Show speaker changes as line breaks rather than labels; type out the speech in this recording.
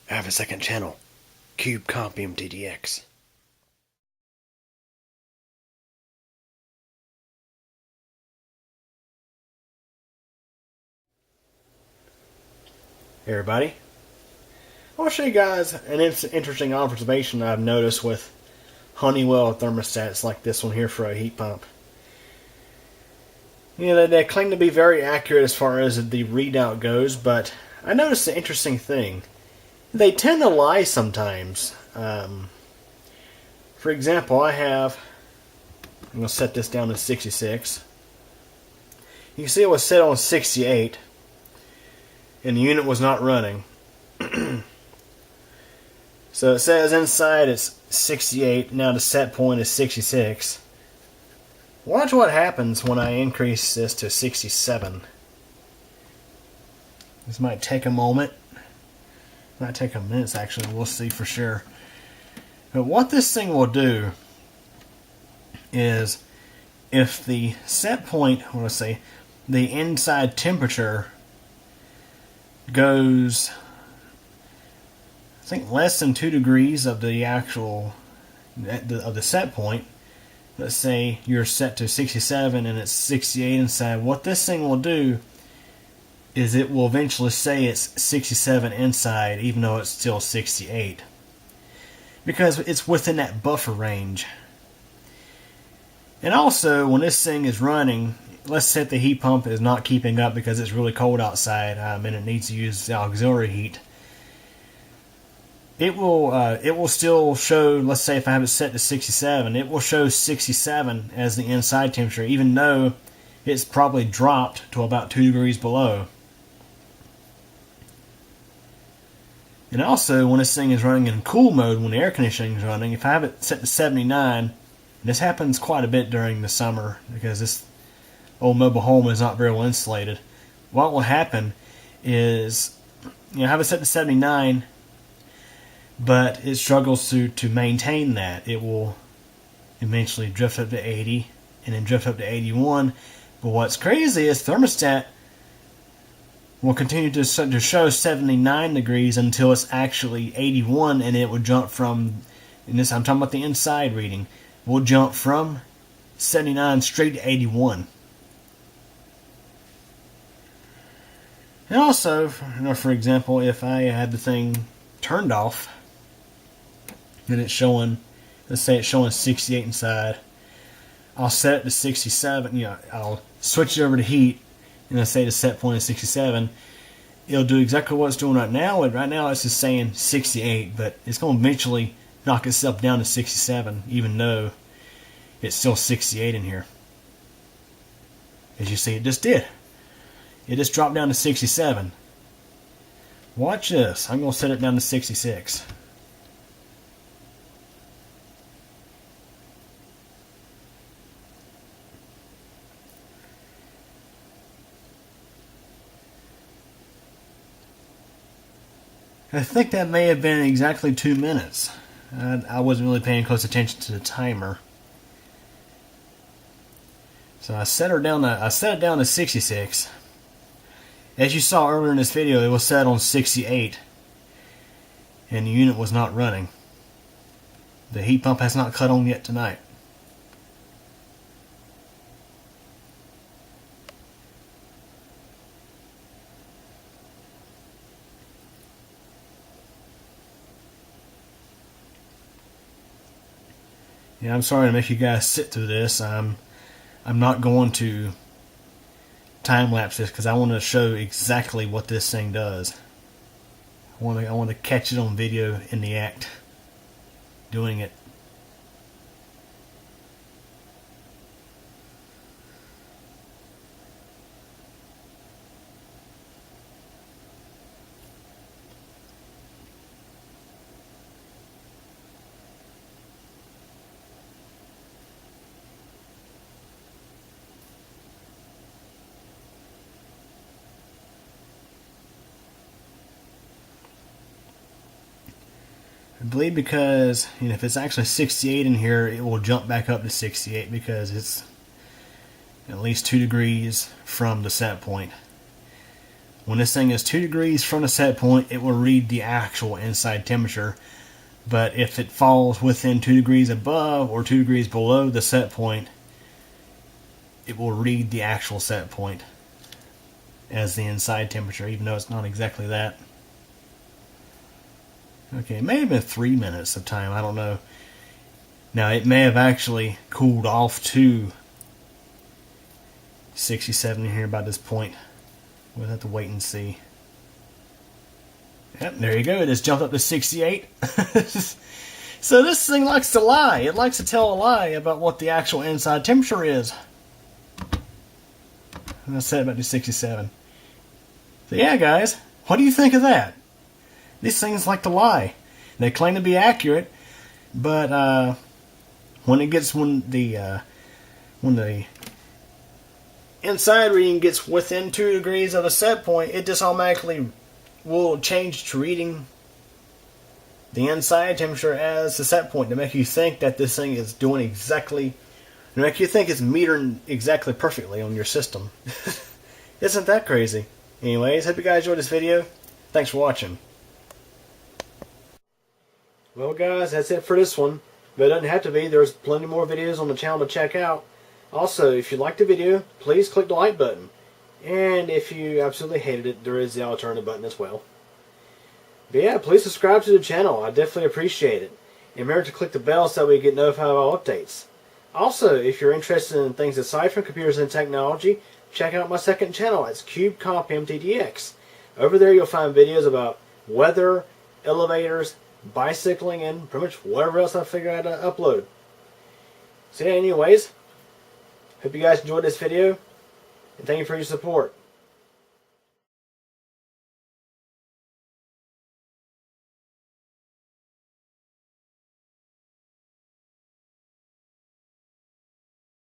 I have a second channel, Cube Comp MTDX. Hey everybody, I want to show you guys an interesting observation I've noticed with Honeywell thermostats like this one here for a heat pump. You know, they claim to be very accurate as far as the readout goes, but I noticed an interesting thing. They tend to lie sometimes. For example, I'm going to set this down to 66. You can see it was set on 68, and the unit was not running. So it says inside it's 68, now the set point is 66. Watch what happens when I increase this to 67. This might take a moment. Might take a minute actually, we'll see for sure. But what this thing will do is, if the set point, or let's say the inside temperature goes, I think, less than 2 degrees of the actual of the set point. Let's say you're set to 67 and it's 68 inside. What this thing will do is it will eventually say it's 67 inside, even though it's still 68, because it's within that buffer range. And also, when this thing is running, let's say the heat pump is not keeping up because it's really cold outside, and it needs to use the auxiliary heat. It will still show, let's say if I have it set to 67, it will show 67 as the inside temperature, even though it's probably dropped to about 2 degrees below. And also, when this thing is running in cool mode, when the air conditioning is running, if I have it set to 79, and this happens quite a bit during the summer because this old mobile home is not very well insulated, what will happen is, have it set to 79, but it struggles to maintain that. It will eventually drift up to 80 and then drift up to 81. But what's crazy is thermostat will continue to show 79 degrees until it's actually 81, and it will jump from, and this I'm talking about the inside reading, will jump from 79 straight to 81. And also, for example, if I had the thing turned off and it's showing, let's say it's showing 68 inside, I'll set it to 67. I'll switch it over to heat, and let's say the set point is 67. It'll do exactly what it's doing right now. And right now it's just saying 68, but it's going to eventually knock itself down to 67, even though it's still 68 in here. As you see, it just did. It just dropped down to 67. Watch this. I'm going to set it down to 66. I think that may have been exactly 2 minutes. I wasn't really paying close attention to the timer. So I set it down to 66. As you saw earlier in this video, it was set on 68, and the unit was not running. The heat pump has not cut on yet tonight. Yeah, I'm sorry to make you guys sit through this. I'm not going to time lapse this because I want to show exactly what this thing does. I want to catch it on video in the act doing it. I believe because if it's actually 68 in here, it will jump back up to 68 because it's at least 2 degrees from the set point. When this thing is 2 degrees from the set point, it will read the actual inside temperature. But if it falls within 2 degrees above or 2 degrees below the set point, it will read the actual set point as the inside temperature, even though it's not exactly that. Okay, it may have been 3 minutes of time, I don't know. Now, it may have actually cooled off to 67 here by this point. We'll have to wait and see. Yep, there you go. It just jumped up to 68. So this thing likes to lie. It likes to tell a lie about what the actual inside temperature is. And I said about to 67. So yeah, guys, what do you think of that? These things like to lie. They claim to be accurate, but when the inside reading gets within 2 degrees of the set point, it just automatically will change to reading the inside temperature as the set point to make you think that this thing is doing exactly, to make you think it's metering exactly perfectly on your system. Isn't that crazy? Anyways, hope you guys enjoyed this video. Thanks for watching. Well guys, that's it for this one. But it doesn't have to be. There's plenty more videos on the channel to check out. Also, if you liked the video, please click the like button. And if you absolutely hated it, there is the alternative button as well. But yeah, please subscribe to the channel. I definitely appreciate it. And remember to click the bell so that we get notified of all updates. Also, if you're interested in things aside from computers and technology, check out my second channel. It's CubeComp MTDX. Over there you'll find videos about weather, elevators, bicycling, and pretty much whatever else I figure out to upload. So yeah, anyways, hope you guys enjoyed this video, and thank you for your support.